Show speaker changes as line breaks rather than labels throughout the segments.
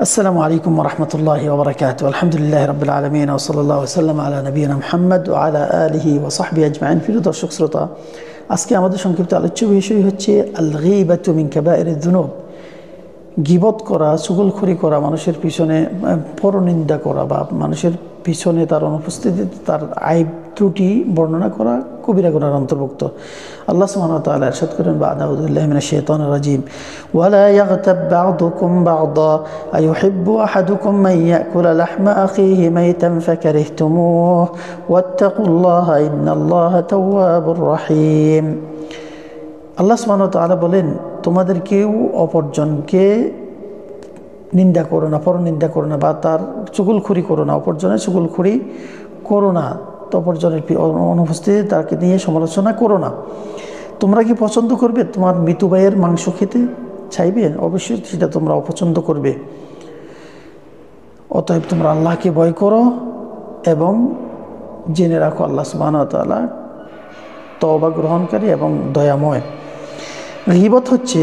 আসসালামু আলাইকুম ওয়া রাহমাতুল্লাহি ওয়া বারাকাতুহু। আলহামদুলিল্লাহি রাব্বিল আলামিন ওয়া সাল্লাল্লাহু ওয়া সাল্লাম আলা নবিয়িনা মুহাম্মদ ওয়া আলা আলিহি ওয়া সাহবিহি আজমাইন। প্রিয় দর্শক শ্রোতা, আজকে আমাদের সংক্ষিপ্ত আলোচ্য বিষয় হচ্ছে আল গীবাতু মিন কাবাইরিদ যুনুব। গীবত করা, চুগলখড়ি করা, মানুষের পিছনে পরনিন্দা করা বা মানুষের পিছনে তার অনুপস্থিতিতে তার আইব ত্রুটি বর্ণনা করা কবিরা গুনার অন্তর্ভুক্ত। আল্লাহ সুবহানাহু ওয়া তাআলা ইরশাদ করেন, আউযু বিল্লাহি মিনাশ শাইতানির রাজীম, ওয়ালা ইয়াগতাব বা'দুকুম বা'দা আইয়ুহিব্বু আহাদুকুম মান ইয়াকুলা লাহমা আখিহি মাইতান ফাকারিহতুমুহু ওয়াত্তাকুল্লাহা ইন্নাল্লাহা তাওয়াবুর রহিম। আল্লাহ সুবহানাহু ওয়া তাআলা বলেন, তোমাদের কেউ অপরজনকে নিন্দা করো না, পরনিন্দা করো না, বা তার চুগলখড়ি করো না, অপরজনের চুগলখড়ি করো না, অপরজনের অনুপস্থিতি তাকে নিয়ে সমালোচনা করো না। তোমরা কি পছন্দ করবে তোমার মৃত্যু ভাইয়ের মাংস খেতে চাইবে? অবশ্যই সেটা তোমরা অপছন্দ করবে। অতএব তোমরা আল্লাহকে ভয় করো এবং জেনে রাখো আল্লাহ সুবহানাহু ওয়া তাআলা তওবা গ্রহণকারী এবং দয়াময়। গীবত হচ্ছে,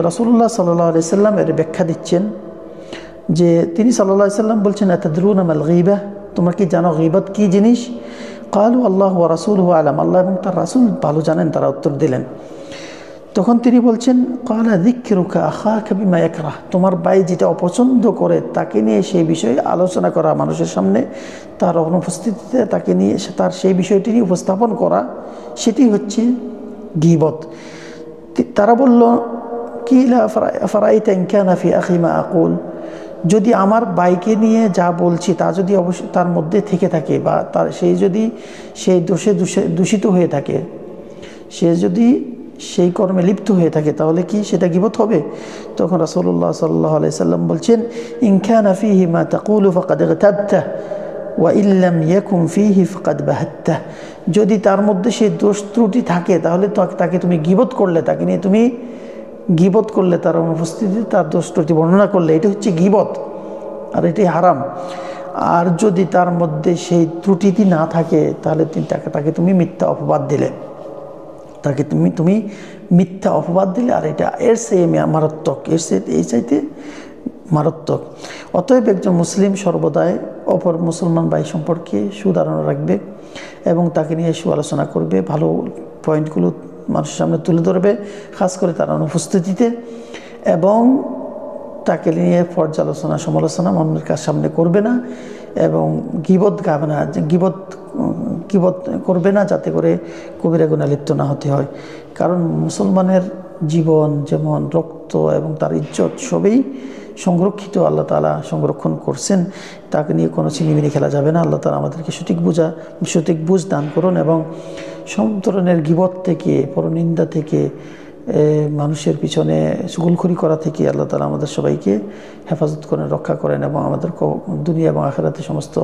রাসূলুল্লাহ সাল্লাল্লাহু আলাইহি সাল্লাম এর ব্যাখ্যা দিচ্ছেন যে তিনি সাল্লাল্লাহু আলাইহি সাল্লাম বলছেন, আতাদরুনা মাল গীবা, তোমরা কি জানো গীবত কি জিনিস? ক্বালু আল্লাহু ওয়া রাসূলুহু আ'লাম, আল্লাহ এবং তার রাসূল ভালো জানেন, তারা উত্তর দিলেন। তখন তিনি বলছেন, ক্বালা যিকরুকা আখাকা বিমা ইয়াকরাহ, তোমার ভাই যেটা অপছন্দ করে তাকে নিয়ে সেই বিষয়ে আলোচনা করা, মানুষের সামনে তার অনুপস্থিতিতে তাকে নিয়ে তার সেই বিষয়টি নিয়ে উপস্থাপন করা, সেটি হচ্ছে গীবত। তারা বলল, কিলা আফারাইতা ইন কানা ফি আখি মা আকুল, যদি আমার ভাইকে নিয়ে যা বলছি তা যদি অবশ্যই তার মধ্যে থেকে থাকে, বা তার সেই যদি সেই দোষে দূষিত হয়ে থাকে, সে যদি সেই কর্মে লিপ্ত হয়ে থাকে, তাহলে কি সেটা গীবত হবে? তখন রাসূলুল্লাহ সাল্লাল্লাহু আলাইহি সাল্লাম বলছেন, ইন কানা ফিহি মা তাকুলু ফাকাদ ইগতাবতা ওয়া ইল্লাম ইয়াকুন ফিহি ফাকাদ বাহাত্তা, যদি তার মধ্যে সেই দোষ ত্রুটি থাকে তাহলে তাকে তুমি গীবত করলে, তাকে নিয়ে তুমি গীবত করলে, তার অনুপস্থিতিতে তার দোষ ত্রুটি বর্ণনা করলে, এটা হচ্ছে গীবত, আর এটি হারাম। আর যদি তার মধ্যে সেই ত্রুটিটি না থাকে তাহলে তাকে তুমি মিথ্যা অপবাদ দিলে, তাকে তুমি মিথ্যা অপবাদ দিলে, আর এটা এর চেয়ে মারাত্মক, এই চাইতে মারাত্মক। অতএব একজন মুসলিম সর্বদাই অপর মুসলমান ভাই সম্পর্কে সুধারণা রাখবে এবং তাকে নিয়ে আলোচনা করবে, ভালো পয়েন্টগুলো মানুষের সামনে তুলে ধরবে, খাস করে তার অনুপস্থিতিতে, এবং তাকে নিয়ে পর্যালোচনা সমালোচনা মনের কাছে সামনে করবে না, এবং গীবত গাবে না, গীবত করবে না, যাতে করে কবিরা গুনাহে লিপ্ত না হতে হয়। কারণ মুসলমানের জীবন যেমন রক্ত এবং তার ইজ্জত সবই সংরক্ষিত, আল্লাহ তাআলা সংরক্ষণ করছেন, তাকে নিয়ে কোনো ছিনিমিনি খেলা যাবে না। আল্লাহ তাআলা আমাদেরকে সঠিক বুঝ দান করুন, এবং সব ধরনের গীবত থেকে, পরনিন্দা থেকে, মানুষের পিছনে চুগলখড়ি করা থেকে আল্লাহ তাআলা আমাদের সবাইকে হেফাজত করেন, রক্ষা করেন, এবং আমাদের দুনিয়া এবং আখিরাতে সমস্ত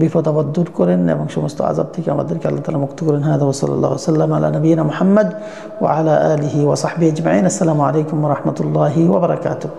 বিপদ আপদ দূর করেন, এবং সমস্ত আযাব থেকে আমাদেরকে আল্লাহ তাআলা মুক্ত করেন। হাদা ওয়া সাল্লাল্লাহু আলাইহি ওয়া সাল্লাম আলা নবিয়িনা মুহাম্মদ ওয়া আলা আলিহি ওয়া সাহবিহি আজমাইন। আসসালামু আলাইকুম ওয়া রাহমাতুল্লাহি ওয়া বারাকাতুহু।